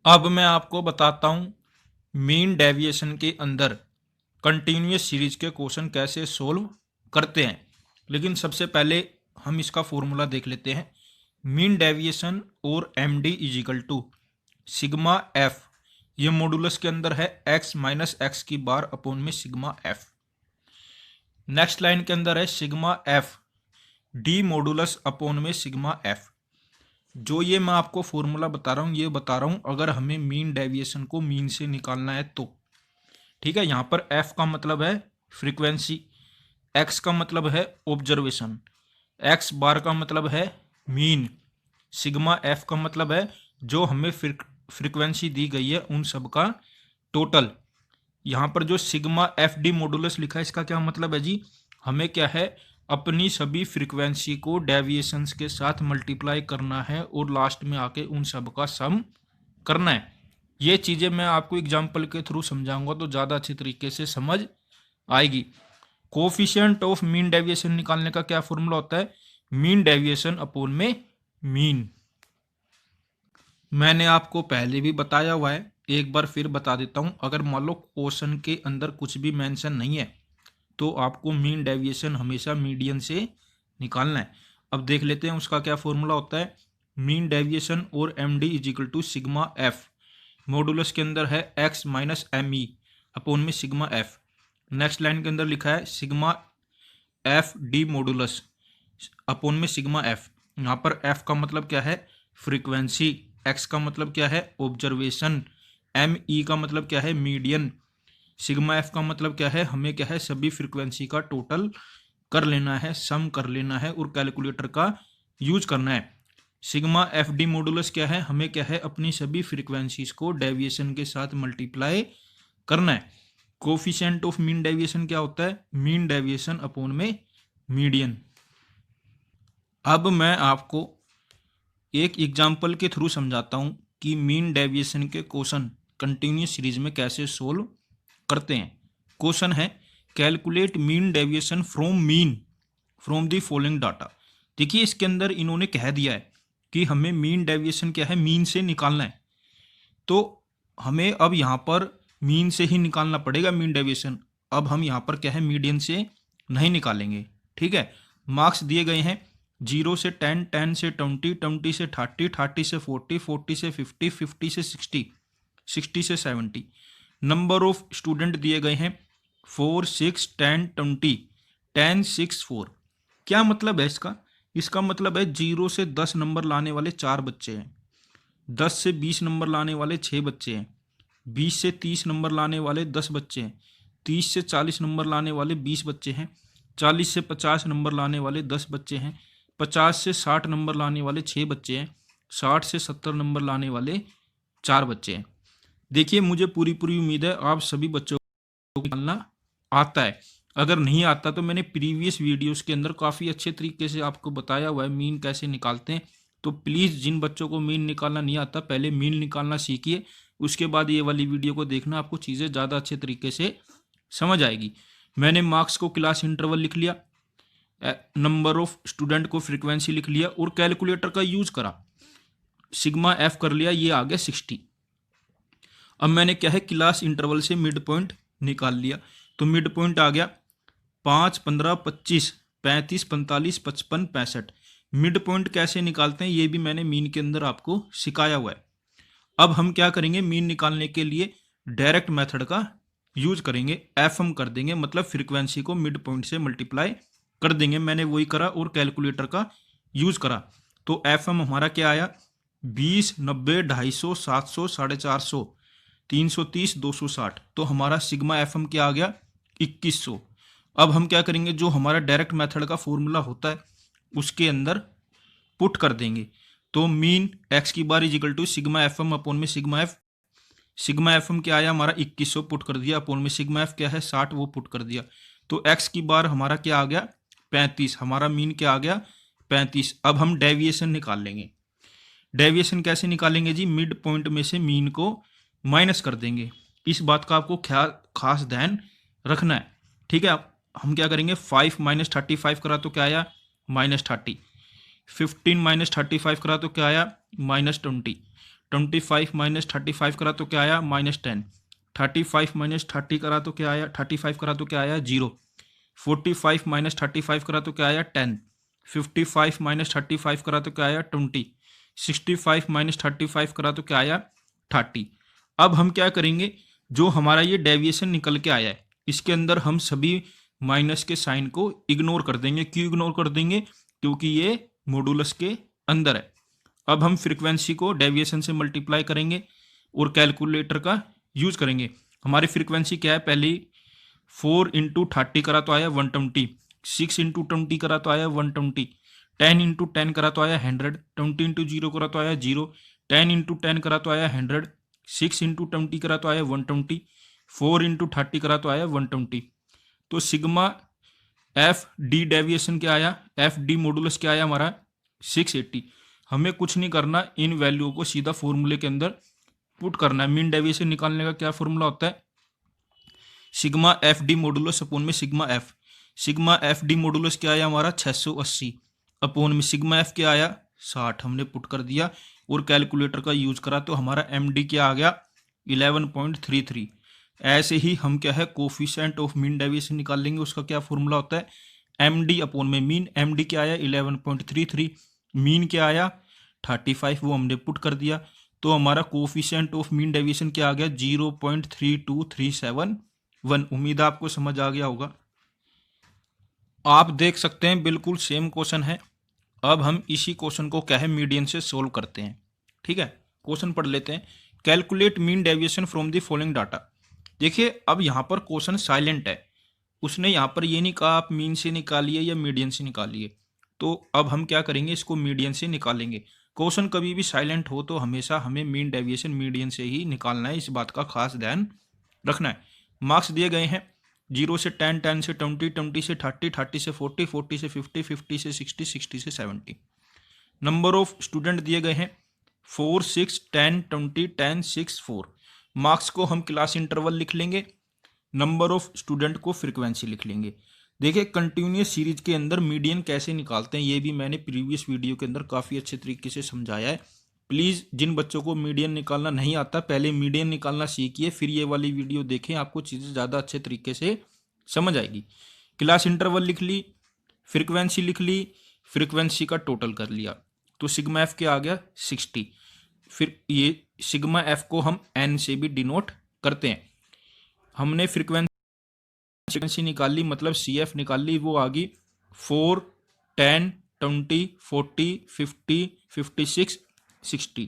अब मैं आपको बताता हूँ मीन डेविएशन के अंदर कंटिन्यूस सीरीज के क्वेश्चन कैसे सोल्व करते हैं। लेकिन सबसे पहले हम इसका फॉर्मूला देख लेते हैं। मीन डेविएशन और M D is equal to sigma f, ये मॉडुलस के अंदर है एक्स माइनस एक्स की बार अपॉन में सिग्मा एफ। नेक्स्ट लाइन के अंदर है sigma F D modulus upon में सिग्मा एफ। जो ये मैं आपको फॉर्मूला बता रहा हूँ, ये बता रहा हूँ अगर हमें मीन डेविएशन को मीन से निकालना है तो। ठीक है, यहाँ पर एफ का मतलब है फ्रीक्वेंसी, एक्स का मतलब है ऑब्जर्वेशन, एक्स बार का मतलब है मीन, सिग्मा एफ का मतलब है जो हमें फ्रीक्वेंसी दी गई है उन सब का टोटल। यहाँ पर जो सिग्मा एफ डी मॉडुलस लिखा है इसका क्या मतलब है जी, हमें क्या है अपनी सभी फ्रीक्वेंसी को डेविएशंस के साथ मल्टीप्लाई करना है और लास्ट में आके उन सब का सम करना है। ये चीज़ें मैं आपको एग्जाम्पल के थ्रू समझाऊंगा तो ज़्यादा अच्छी तरीके से समझ आएगी। कोफिशिएंट ऑफ मीन डेविएशन निकालने का क्या फॉर्मूला होता है, मीन डेविएशन अपॉन में मीन। मैंने आपको पहले भी बताया हुआ है, एक बार फिर बता देता हूं। अगर मान लो क्वेश्चन के अंदर कुछ भी मेंशन नहीं है तो आपको मीन डेविएशन हमेशा मीडियन से निकालना है। अब देख लेते हैं उसका क्या फॉर्मूला होता है। मीन डेविएशन और M D is equal to sigma f, modulus के अंदर है x minus M E upon में सिग्मा एफ। नेक्स्ट लाइन के अंदर लिखा है sigma F D modulus upon में सिग्मा एफ। यहाँ पर एफ का मतलब क्या है फ्रीक्वेंसी, एक्स का मतलब क्या है ऑब्जर्वेशन, एम ई का मतलब क्या है मीडियन, सिग्मा एफ का मतलब क्या है हमें क्या है सभी फ्रीक्वेंसी का टोटल कर लेना है, सम कर लेना है और कैलकुलेटर का यूज करना है। सिग्मा एफ डी मॉडुलस क्या है, हमें क्या है अपनी सभी फ्रीक्वेंसीज को डेविएशन के साथ मल्टीप्लाई करना है। कोफिशिएंट ऑफ मीन डेविएशन क्या होता है, मीन डेविएशन अपॉन में मीडियन। अब मैं आपको एक एग्जाम्पल के थ्रू समझाता हूं कि मीन डेविएशन के क्वेश्चन कंटिन्यूस सीरीज में कैसे सोल्व करते हैं। क्वेश्चन है calculate mean deviation from the following data. देखिए इसके अंदर इन्होंने कह दिया है कि हमें मीन डेविएशन क्या है मीन से निकालना है, तो हमें अब यहाँ पर मीन से ही निकालना पड़ेगा मीन डेविएशन। अब हम यहाँ पर क्या है मीडियन से नहीं निकालेंगे। ठीक है, मार्क्स दिए गए हैं 0 से 10, 10 से 20, 20 से 30, 30 से 40, 40 से 50, 50 से 60, 60 से 70। नंबर ऑफ स्टूडेंट दिए गए हैं 4, 6, 10, 20, 10, 6, 4। क्या मतलब है इसका, इसका मतलब है 0 से 10 नंबर लाने वाले 4 बच्चे हैं, 10 से 20 नंबर लाने वाले 6 बच्चे हैं, 20 से 30 नंबर लाने वाले 10 बच्चे हैं, 30 से 40 नंबर लाने वाले 20 बच्चे हैं, 40 से 50 नंबर लाने वाले 10 बच्चे हैं, 50 से 60 नंबर लाने वाले 6 बच्चे हैं, 60 से 70 नंबर लाने वाले 4 बच्चे हैं। देखिए मुझे पूरी पूरी उम्मीद है आप सभी बच्चों को निकालना आता है। अगर नहीं आता तो मैंने प्रीवियस वीडियोस के अंदर काफ़ी अच्छे तरीके से आपको बताया हुआ है मीन कैसे निकालते हैं। तो प्लीज़ जिन बच्चों को मीन निकालना नहीं आता पहले मीन निकालना सीखिए, उसके बाद ये वाली वीडियो को देखना, आपको चीज़ें ज़्यादा अच्छे तरीके से समझ आएगी। मैंने मार्क्स को क्लास इंटरवल लिख लिया, नंबर ऑफ स्टूडेंट को फ्रीक्वेंसी लिख लिया और कैलकुलेटर का यूज करा, सिग्मा एफ कर लिया, ये आ गया 60। अब मैंने क्या है क्लास इंटरवल से मिड पॉइंट निकाल लिया, तो मिड पॉइंट आ गया 5, 15, 25, 35, 45, 55, 65। मिड पॉइंट कैसे निकालते हैं ये भी मैंने मीन के अंदर आपको सिखाया हुआ है। अब हम क्या करेंगे मीन निकालने के लिए डायरेक्ट मेथड का यूज करेंगे, एफ हम कर देंगे, मतलब फ्रीक्वेंसी को मिड पॉइंट से मल्टीप्लाई कर देंगे। मैंने वही करा और कैलकुलेटर का यूज करा, तो एफ एम हमारा क्या आया 20, 90, 250, 700, 450, 330, 260। तो हमारा सिग्मा एफ एम क्या आ गया 2100। अब हम क्या करेंगे जो हमारा डायरेक्ट मेथड का फॉर्मूला होता है उसके अंदर पुट कर देंगे। तो मीन एक्स की बार is equal to sigma F M upon में sigma F. Sigma F M क्या आया हमारा 2100 पुट कर दिया, अपॉन में सिग्मा एफ क्या है 60 वो पुट कर दिया। तो एक्स की बार हमारा क्या आ गया 35, हमारा मीन क्या आ गया 35। अब हम डेविएशन निकाल लेंगे। डेविएशन कैसे निकालेंगे जी, मिड पॉइंट में से मीन को माइनस कर देंगे। इस बात का आपको ख्याल खास ध्यान रखना है। ठीक है, हम क्या करेंगे 5 माइनस 35 करा तो क्या आया -30, 15 माइनस 35 करा तो क्या आया -20, 25 माइनस 35 करा तो क्या आया -10। 35 माइनस 30 करा तो क्या आया, 35 करा तो क्या आया 0। 45 माइनस 35 करा तो क्या आया 10। 55 माइनस 35 करा तो क्या आया 20। 65 माइनस 35 करा तो क्या आया 30। अब हम क्या करेंगे, जो हमारा ये डेविएशन निकल के आया है इसके अंदर हम सभी माइनस के साइन को इग्नोर कर देंगे। क्यों इग्नोर कर देंगे, क्योंकि ये मॉडुलस के अंदर है। अब हम फ्रीक्वेंसी को डेविएशन से मल्टीप्लाई करेंगे और कैलकुलेटर का यूज करेंगे। हमारी फ्रीक्वेंसी क्या है, पहले 4 इंटू 30 करा तो आया 120। 6 इंटू 20 करा तो आया 120। 10 इंटू 10 करा तो आया 100। 20 इंटू 0 करा तो आया 0। 10 इंटू 10 करा तो आया 100। 6 इंटू 20 करा तो आया 120। 4 इंटू 30 करा तो आया 120। तो सिग्मा एफ डी डेविएशन क्या आया, एफ डी मॉडुलस क्या आया हमारा 680। हमें कुछ नहीं करना, इन वैल्यू को सीधा फॉर्मूले के अंदर पुट करना है। मीन डेविएशन निकालने का क्या फॉर्मूला होता है, sigma F D modulus upon में sigma F. Sigma F D modulus क्या आया हमारा 680 अपोन में सिग्मा एफ क्या आया 60। हमने पुट कर दिया और कैलकुलेटर का यूज करा तो हमारा एम डी क्या आ गया 11.33। ऐसे ही हम क्या है कोफिशिएंट ऑफ मीन डेविएशन निकाल लेंगे। उसका क्या फॉर्मूला होता है, एम डी अपोन में मीन। एम डी क्या आया 11.33, मीन क्या आया 35, वो हमने पुट कर दिया। तो हमारा कोफिशिएंट ऑफ मीन डेविएशन क्या आ गया 0.32371। उम्मीद है आपको समझ आ गया होगा। आप देख सकते हैं बिल्कुल सेम क्वेश्चन है। अब हम इसी क्वेश्चन को क्या है मीडियन से सोल्व करते हैं। ठीक है, क्वेश्चन पढ़ लेते हैं। Calculate mean deviation from the following data. देखिए अब यहाँ पर क्वेश्चन साइलेंट है, उसने यहाँ पर ये नहीं कहा आप मीन से निकालिए या मीडियन से निकालिए। तो अब हम क्या करेंगे, इसको मीडियन से निकालेंगे। क्वेश्चन कभी भी साइलेंट हो तो हमेशा हमें मीन डेविएशन मीडियन से ही निकालना है, इस बात का खास ध्यान रखना है। मार्क्स दिए गए हैं 0 से 10, 10 से 20, 20 से 30, 30 से 40, 40 से 50, 50 से 60, 60 से 70। नंबर ऑफ स्टूडेंट दिए गए हैं 4, 6, 10, 20, 10, 6, 4। मार्क्स को हम क्लास इंटरवल लिख लेंगे, नंबर ऑफ स्टूडेंट को फ्रीक्वेंसी लिख लेंगे। देखिए कंटिन्यूस सीरीज के अंदर मीडियन कैसे निकालते हैं ये भी मैंने प्रीवियस वीडियो के अंदर काफ़ी अच्छे तरीके से समझाया है। प्लीज़ जिन बच्चों को मीडियन निकालना नहीं आता पहले मीडियन निकालना सीखिए, फिर ये वाली वीडियो देखें, आपको चीज़ें ज़्यादा अच्छे तरीके से समझ आएगी। क्लास इंटरवल लिख ली, फ्रीक्वेंसी लिख ली, फ्रीक्वेंसी का टोटल कर लिया, तो सिग्मा एफ क्या आ गया 60। फिर ये सिग्मा एफ को हम एन से भी डिनोट करते हैं। हमने फ्रीक्वेंसी निकाल ली, मतलब सी एफ निकाल ली, वो आ गई 4, 10, 20, 40, 50, 56, 60।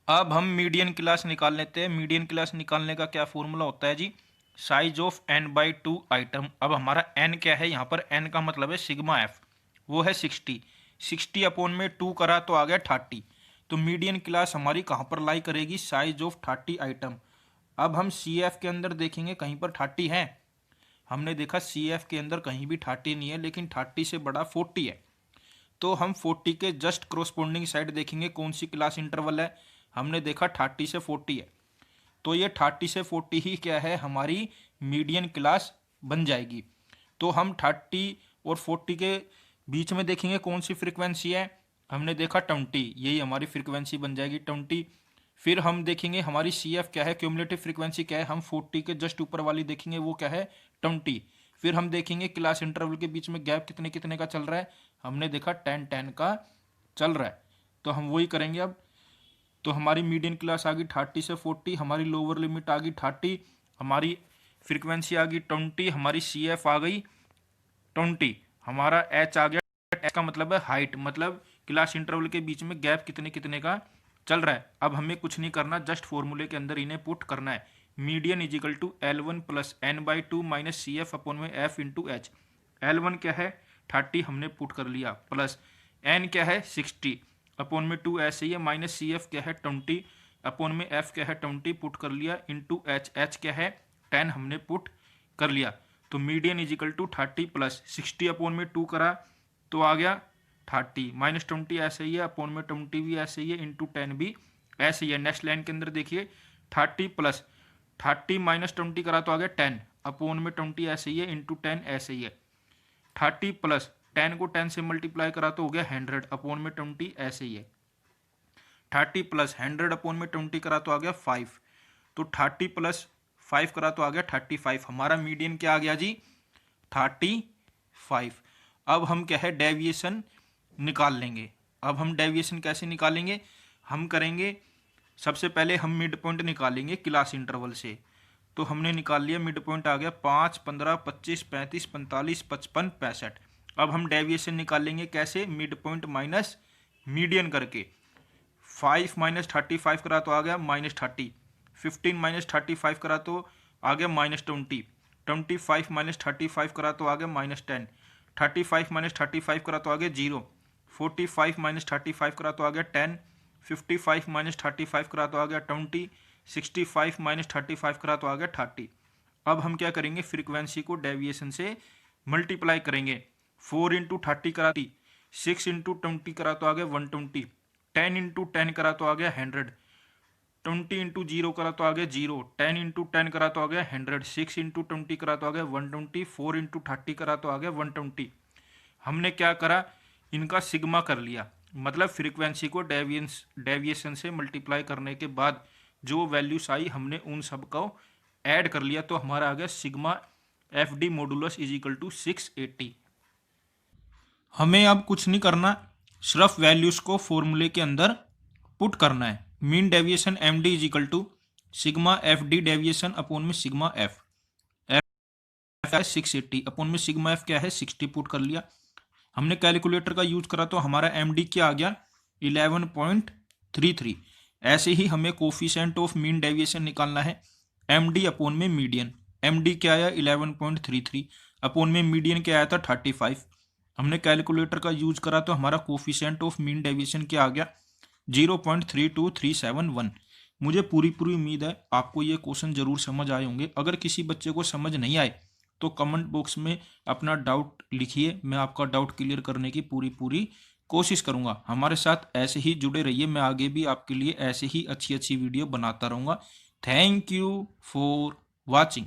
अब हम मीडियन क्लास निकाल लेते हैं। मीडियन क्लास निकालने का क्या फॉर्मूला होता है जी, साइज ऑफ n/2 आइटम। अब हमारा n क्या है, यहाँ पर n का मतलब है सिग्मा एफ, वो है 60। 60 अपोन में 2 करा तो आ गया 30। तो मीडियन क्लास हमारी कहाँ पर लाई करेगी, साइज ऑफ 30 आइटम। अब हम सी एफ के अंदर देखेंगे कहीं पर 30 है, हमने देखा सी एफ के अंदर कहीं भी 30 नहीं है, लेकिन 30 से बड़ा 40 है। तो हम 40 के जस्ट क्रोस्पोंडिंग साइड देखेंगे कौन सी क्लास इंटरवल है, हमने देखा 30 से 40 है। तो ये 30 से 40 ही क्या है हमारी मीडियन क्लास बन जाएगी। तो हम 30 और 40 के बीच में देखेंगे कौन सी फ्रीक्वेंसी है, हमने देखा 20, यही हमारी फ्रीक्वेंसी बन जाएगी 20। फिर हम देखेंगे हमारी सी एफ क्या है, क्यूमुलेटिव फ्रीक्वेंसी क्या है, हम 40 के जस्ट ऊपर वाली देखेंगे वो क्या है 20। फिर हम देखेंगे क्लास इंटरवल के बीच में गैप कितने कितने का चल रहा है, हमने देखा 10, 10 का चल रहा है। तो हम वही करेंगे अब। तो हमारी मीडियन क्लास आ गई 30 से 40, हमारी लोअर लिमिट आ गई 30, हमारी फ्रीक्वेंसी आ गई 20, हमारी सी एफ आ गई 20, हमारा एच आ गया। एच का मतलब है हाइट, मतलब क्लास इंटरवल के बीच में गैप कितने कितने का चल रहा है। अब हमें कुछ नहीं करना, जस्ट फॉर्मूले के अंदर इन्हें पुट करना है। Median is equal to L1 plus n/2 minus c f upon में एफ इंटू एच। L1 क्या है 30, हमने पुट कर लिया, प्लस n क्या है 60 अपॉन में 2 ऐसे ही है, माइनस सी एफ क्या है 20 अपॉन में एफ क्या है 20 पुट कर लिया, इंटू एच, एच क्या है 10 हमने पुट कर लिया। तो median is equal to 30 plus 60 upon में 2 करा तो आ गया 30, माइनस 20 ऐसे ही है, अपॉन में 20 भी ऐसे ही है, इंटू 10 भी ऐसे ही है। नेक्स्ट लाइन के अंदर देखिए 30 प्लस 30 माइनस 20 करा तो आ गया 10, अपॉन में 20 ऐसे ही है, इंटू 10 ऐसे ही है। 30 प्लस 10 को 10 से मल्टीप्लाई करा तो हो गया 100, अपॉन में 20 ऐसे ही है। 30 प्लस 100/20 करा तो आ गया 5, तो 30 प्लस 5 करा तो आ गया 35। हमारा मीडियन क्या आ गया जी? 35। अब हम क्या है, डेविएशन निकाल लेंगे। अब हम डेविएशन कैसे निकालेंगे? हम करेंगे, सबसे पहले हम मिड पॉइंट निकालेंगे क्लास इंटरवल से। तो हमने निकाल लिया, मिड पॉइंट आ गया 5, 15, 25, 35, 45, 55, 65। अब हम डेविएशन निकालेंगे कैसे? मिड पॉइंट माइनस मीडियन करके। 5 माइनस 35 करा तो आ गया -30, 15 माइनस 35 करा तो आ गया -20, 25 माइनस 35 करा तो आ गया -10, 35 माइनस 35 करा तो आ गया 0, 45 माइनस 35 करा तो आ गया 10, 55 माइनस 35 करा तो आ गया 20, 65 माइनस 35 करा तो आ गया 30। अब हम क्या करेंगे, फ्रीक्वेंसी को डेविएशन से मल्टीप्लाई करेंगे। 4 इंटू 30 करा 6 इंटू 20 करा तो आ गया 120, 10 इंटू 10 करा तो आ गया 100, 20 इंटू 0 करा तो आ गया 0, 10 इंटू 10 करा तो आ गया 100, 6 इंटू 20 करा तो आ गया 120, 4 इंटू 30 करा तो आ गया 120। हमने क्या करा, इनका सिग्मा कर लिया, मतलब फ्रीक्वेंसी को डेविएशन से मल्टीप्लाई करने के बाद जो वैल्यूज आई हमने उन सब को ऐड कर लिया, तो हमारा आ गया sigma F D modulus is equal to 680। हमें अब कुछ नहीं करना, सिर्फ वैल्यूज को फॉर्मूले के अंदर पुट करना है। Mean deviation M D is equal to sigma F d deviation upon में सिग्मा एफ है 680, अपॉन में सिग्मा एफ क्या है 60 पुट कर लिया। हमने कैलकुलेटर का यूज करा तो हमारा एम डी क्या आ गया 11.33। ऐसे ही हमें कोफिशिएंट ऑफ मीन डेविएशन निकालना है, एम डी अपॉन में मीडियन। एम डी क्या आया 11.33, अपॉन में मीडियन क्या आया था 35। हमने कैलकुलेटर का यूज करा तो हमारा कोफिशिएंट ऑफ मीन डेविएशन क्या आ गया 0.32371। मुझे पूरी उम्मीद है आपको ये क्वेश्चन जरूर समझ आए होंगे। अगर किसी बच्चे को समझ नहीं आए तो कमेंट बॉक्स में अपना डाउट लिखिए, मैं आपका डाउट क्लियर करने की पूरी कोशिश करूंगा। हमारे साथ ऐसे ही जुड़े रहिए, मैं आगे भी आपके लिए ऐसे ही अच्छी वीडियो बनाता रहूंगा। Thank you for watching.